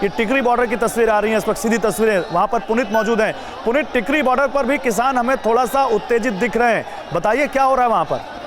ये टिकरी बॉर्डर की तस्वीर आ रही है, इस वक्त सीधी तस्वीरें, वहां पर पुनीत मौजूद हैं। पुनीत, टिकरी बॉर्डर पर भी किसान हमें थोड़ा सा उत्तेजित दिख रहे हैं, बताइए क्या हो रहा है वहां पर?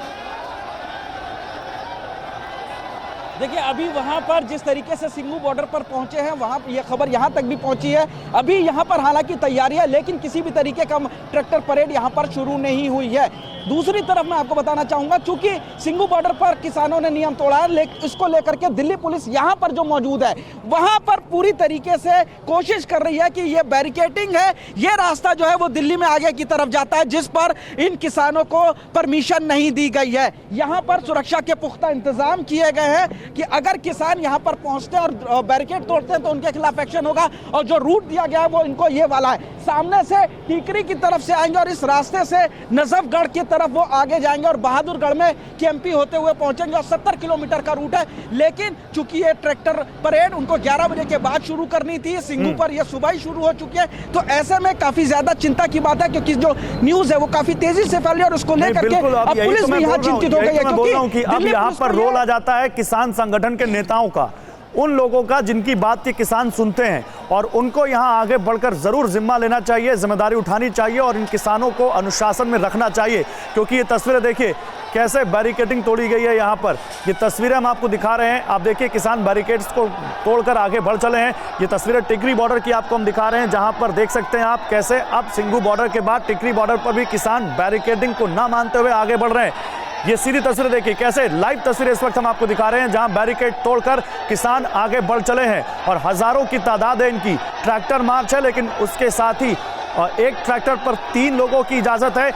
देखिए, अभी वहां पर जिस तरीके से सिंघू बॉर्डर पर पहुंचे हैं, वहां ये खबर यहां तक भी पहुंची है। अभी यहां पर हालांकि तैयारियां, लेकिन किसी भी तरीके का ट्रैक्टर परेड यहां पर शुरू नहीं हुई है। दूसरी तरफ मैं आपको बताना चाहूंगा, चूंकि सिंघू बॉर्डर पर किसानों ने नियम तोड़ा है, इसको लेकर के दिल्ली पुलिस यहां पर जो मौजूद है, वहां पर पूरी तरीके से कोशिश कर रही है कि ये बैरिकेडिंग है, ये रास्ता जो है वो दिल्ली में आगे की तरफ जाता है, जिस पर इन किसानों को परमिशन नहीं दी गई है। यहां पर सुरक्षा के पुख्ता इंतजाम किए गए हैं कि अगर किसान यहां पर पहुंचते हैं और बैरिकेड तोड़ते हैं तो उनके खिलाफ एक्शन होगा। और जो रूट दिया गया है वो इनको ये वाला है, सामने से टीकरी की तरफ से आएंगे और इस रास्ते से नजफगढ़ की तरफ वो आगे जाएंगे और बहादुरगढ़ में केएमपी होते हुए पहुंचेंगे और 70 किलोमीटर का रूट है। लेकिन चूंकि ये ट्रैक्टर परेड उनको 11 बजे के बाद शुरू करनी थी, सिंघू पर ये सुबह ही शुरू हो चुकी है, तो ऐसे में काफी ज्यादा चिंता की बात है, क्योंकि जो न्यूज है वो काफी तेजी से फैली और उसको लेकर के अब पुलिस भी यहाँ चिंतित हो गई है, क्योंकि अब यहाँ पर रोल आ जाता है किसान संगठन के नेताओं का, उन लोगों का जिनकी बात ये किसान सुनते हैं, और उनको यहाँ आगे बढ़कर जरूर जिम्मा लेना चाहिए, जिम्मेदारी उठानी चाहिए और इन किसानों को अनुशासन में रखना चाहिए। क्योंकि ये तस्वीरें देखिए कैसे बैरिकेडिंग तोड़ी गई है। यहाँ पर ये तस्वीरें हम आपको दिखा रहे हैं, आप देखिए किसान बैरिकेड्स को तोड़कर आगे बढ़ चले हैं। ये तस्वीरें टिकरी बॉर्डर की आपको हम दिखा रहे हैं, जहाँ पर देख सकते हैं आप कैसे अब सिंघू बॉर्डर के बाद टिकरी बॉर्डर पर भी किसान बैरिकेडिंग को ना मानते हुए आगे बढ़ रहे हैं। ये सीधी तस्वीरें देखिए, कैसे लाइव तस्वीरें इस वक्त हम आपको दिखा रहे हैं, जहां बैरिकेड तोड़कर किसान आगे बढ़ चले हैं और हजारों की तादाद है इनकी। ट्रैक्टर मार्च है, लेकिन उसके साथ ही एक ट्रैक्टर पर 3 लोगों की इजाजत है।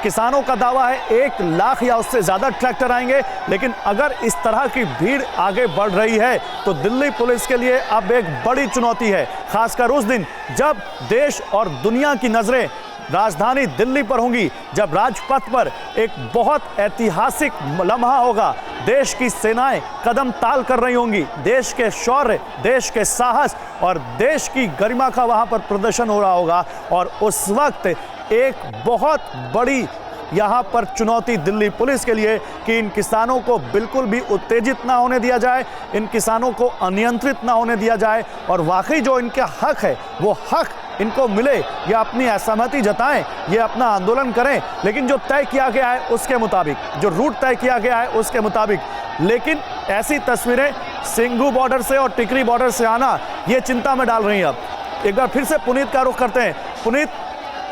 किसानों का दावा है 1 लाख या उससे ज्यादा ट्रैक्टर आएंगे, लेकिन अगर इस तरह की भीड़ आगे बढ़ रही है तो दिल्ली पुलिस के लिए अब एक बड़ी चुनौती है, खासकर उस दिन जब देश और दुनिया की नजरें राजधानी दिल्ली पर होंगी, जब राजपथ पर एक बहुत ऐतिहासिक लम्हा होगा। देश की सेनाएं कदम ताल कर रही होंगी, देश के शौर्य, देश के साहस और देश की गरिमा का वहां पर प्रदर्शन हो रहा होगा। और उस वक्त एक बहुत बड़ी यहाँ पर चुनौती दिल्ली पुलिस के लिए कि इन किसानों को बिल्कुल भी उत्तेजित ना होने दिया जाए, इन किसानों को अनियंत्रित ना होने दिया जाए और वाकई जो इनका हक है वो हक इनको मिले, या अपनी असहमति जताएं, ये अपना आंदोलन करें, लेकिन जो तय किया गया है उसके मुताबिक, जो रूट तय किया गया है उसके मुताबिक। लेकिन ऐसी तस्वीरें सिंघू बॉर्डर से और टिकरी बॉर्डर से आना ये चिंता में डाल रही हैं। अब एक बार फिर से पुनीत का रुख करते हैं। पुनीत,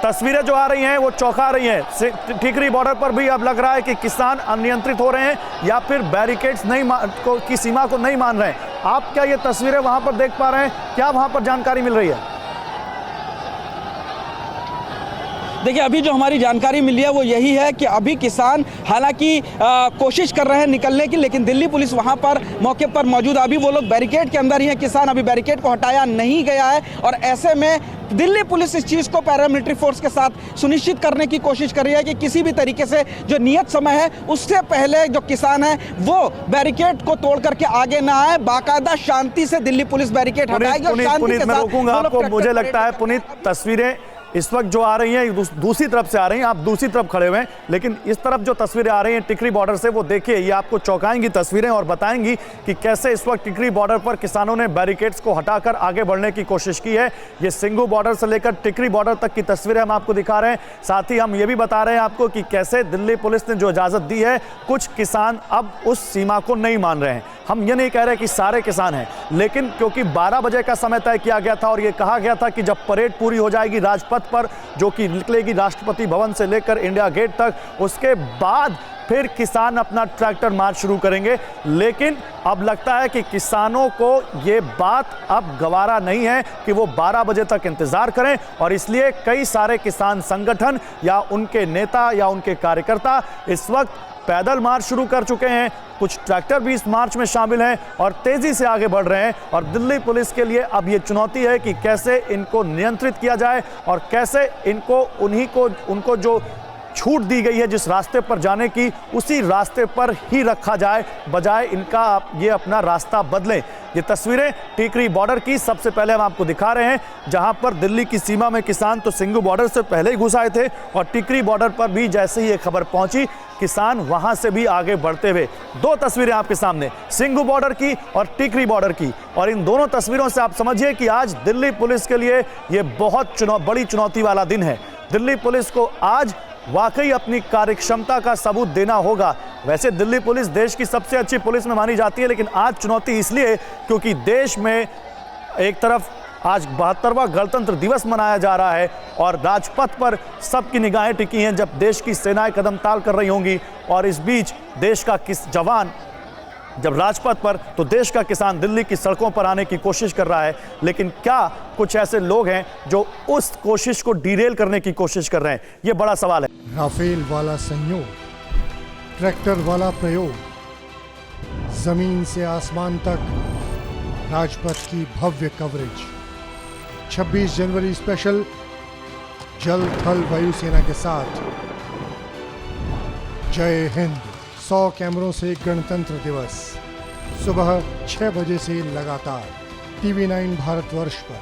तस्वीरें जो आ रही हैं वो चौंका रही हैं। टिकरी बॉर्डर पर भी अब लग रहा है कि किसान अनियंत्रित हो रहे हैं या फिर बैरिकेड्स की सीमा को नहीं मान रहे हैं। आप क्या ये तस्वीरें वहां पर देख पा रहे हैं? क्या वहां पर जानकारी मिल रही है? देखिए, अभी जो हमारी जानकारी मिली है वो यही है कि अभी किसान हालांकि कोशिश कर रहे हैं निकलने की, लेकिन दिल्ली पुलिस वहां पर मौके पर मौजूद है। अभी वो लोग बैरिकेड के अंदर ही हैं, किसान अभी बैरिकेड को हटाया नहीं गया है और ऐसे में दिल्ली पुलिस इस चीज़ को पैरामिलिट्री फोर्स के साथ सुनिश्चित करने की कोशिश कर रही है कि किसी भी तरीके से जो नियत समय है उससे पहले जो किसान है वो बैरिकेड को तोड़ करके आगे ना आए। बाकायदा शांति से दिल्ली पुलिस बैरिकेड हटाएगी और शांति के साथ रोकूंगा आपको। मुझे लगता है पुनीत, तस्वीरें इस वक्त जो आ रही हैं दूसरी तरफ से आ रही हैं, आप दूसरी तरफ खड़े हुए हैं, लेकिन इस तरफ जो तस्वीरें आ रही हैं टिकरी बॉर्डर से, वो देखिए ये आपको चौंकाएंगी तस्वीरें और बताएंगी कि कैसे इस वक्त टिकरी बॉर्डर पर किसानों ने बैरिकेड्स को हटाकर आगे बढ़ने की कोशिश की है। ये सिंघू बॉर्डर से लेकर टिकरी बॉर्डर तक की तस्वीरें हम आपको दिखा रहे हैं। साथ ही हम ये भी बता रहे हैं आपको कि कैसे दिल्ली पुलिस ने जो इजाजत दी है, कुछ किसान अब उस सीमा को नहीं मान रहे हैं। हम ये नहीं कह रहे कि सारे किसान हैं, लेकिन क्योंकि 12 बजे का समय तय किया गया था और ये कहा गया था कि जब परेड पूरी हो जाएगी राजपथ पर, जो कि निकलेगी राष्ट्रपति भवन से लेकर इंडिया गेट तक, उसके बाद फिर किसान अपना ट्रैक्टर मार्च शुरू करेंगे। लेकिन अब लगता है कि किसानों को ये बात अब गवारा नहीं है कि वो 12 बजे तक इंतजार करें, और इसलिए कई सारे किसान संगठन या उनके नेता या उनके कार्यकर्ता इस वक्त पैदल मार्च शुरू कर चुके हैं। कुछ ट्रैक्टर भी इस मार्च में शामिल हैं और तेजी से आगे बढ़ रहे हैं। और दिल्ली पुलिस के लिए अब ये चुनौती है कि कैसे इनको नियंत्रित किया जाए और कैसे इनको उनको जो छूट दी गई है जिस रास्ते पर जाने की, उसी रास्ते पर ही रखा जाए, बजाय इनका ये अपना रास्ता बदलें। ये तस्वीरें टीकरी बॉर्डर की सबसे पहले हम आपको दिखा रहे हैं, जहां पर दिल्ली की सीमा में किसान तो सिंघू बॉर्डर से पहले ही घुस आए थे और टीकरी बॉर्डर पर भी जैसे ही ये खबर पहुंची, किसान वहां से भी आगे बढ़ते हुए। दो तस्वीरें आपके सामने, सिंघू बॉर्डर की और टीकरी बॉर्डर की, और इन दोनों तस्वीरों से आप समझिए कि आज दिल्ली पुलिस के लिए ये बहुत बड़ी चुनौती वाला दिन है। दिल्ली पुलिस को आज वाकई अपनी कार्यक्षमता का सबूत देना होगा। वैसे दिल्ली पुलिस देश की सबसे अच्छी पुलिस में मानी जाती है, लेकिन आज चुनौती इसलिए क्योंकि देश में एक तरफ आज 72वां गणतंत्र दिवस मनाया जा रहा है और राजपथ पर सबकी निगाहें टिकी हैं जब देश की सेनाएं कदम ताल कर रही होंगी, और इस बीच देश का जवान जब राजपथ पर, तो देश का किसान दिल्ली की सड़कों पर आने की कोशिश कर रहा है। लेकिन क्या कुछ ऐसे लोग हैं जो उस कोशिश को डिरेल करने की कोशिश कर रहे हैं? ये बड़ा सवाल है। राफेल वाला संयोग, ट्रैक्टर वाला प्रयोग, जमीन से आसमान तक राजपथ की भव्य कवरेज। 26 जनवरी स्पेशल जल थल वायुसेना के साथ जय हिंद। 100 कैमरों से गणतंत्र दिवस सुबह 6 बजे से लगातार TV9 भारतवर्ष पर।